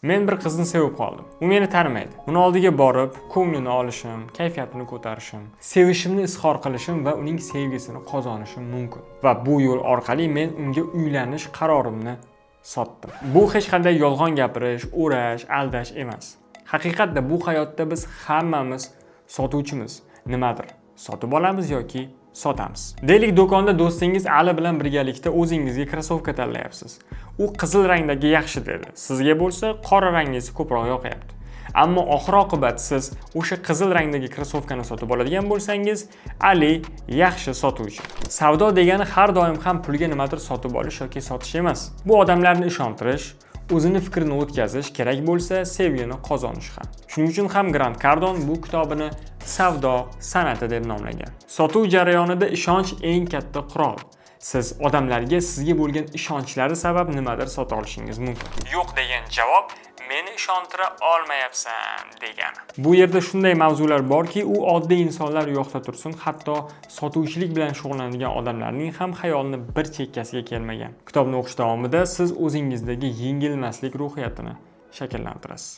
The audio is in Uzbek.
Men bir qizni sevib qoldim. U meni tanimaydi. Uni oldiga borib, ko'nglini olishim, kayfiyatini ko'tarishim, sevishimni izhor qilishim va uning sevgisini qozonishim mumkin. Va bu yo'l orqali men unga uylanish qarorimni sotdim. Bu hech qanday yolg'on gapirish, o'rash, aldash emas. Haqiqatda bu hayotda biz hammamiz sotuvchimiz. Nimadir sotib olamiz yoki sotamiz. Deylik, do'konda do'stingiz Ali bilan birgalikda o'zingizga krossovka tanlayapsiz. U qizil rangdagi yaxshi dedi. Sizga bo'lsa qora rangingiz ko'proq yoqayapti. Ammo oxir-oqibat siz o'sha qizil rangdagi krossovkani sotib oladigan bo'lsangiz, Ali yaxshi sotuvchi. Savdo degani har doim ham pulga nimadir sotib olish yoki sotish emas. Bu odamlarni ishontirish, o'zini fikrini o'tkazish, kerak bo'lsa sevgini qozonish ham. Shuning uchun ham Grant Cardon bu kitobini savdo san'ati deb nomlagan. Sotuv jarayonida ishonch eng katta qurol. Siz odamlarga sizga bo'lgan ishonchlari sabab nimadir sota olishingiz mumkin. Yo'q degan javob meni ishontira olmayapsan degani. Bu yerda shunday mavzular borki, u oddiy insonlar yo'qda tursin, hatto sotuvchilik bilan shug'ullanadigan odamlarning ham xayolini bir chekkasiga kelmagan. Kitobni o'qish davomida siz o'zingizdagi yengilmaslik ruhiyatini shakllantirasiz.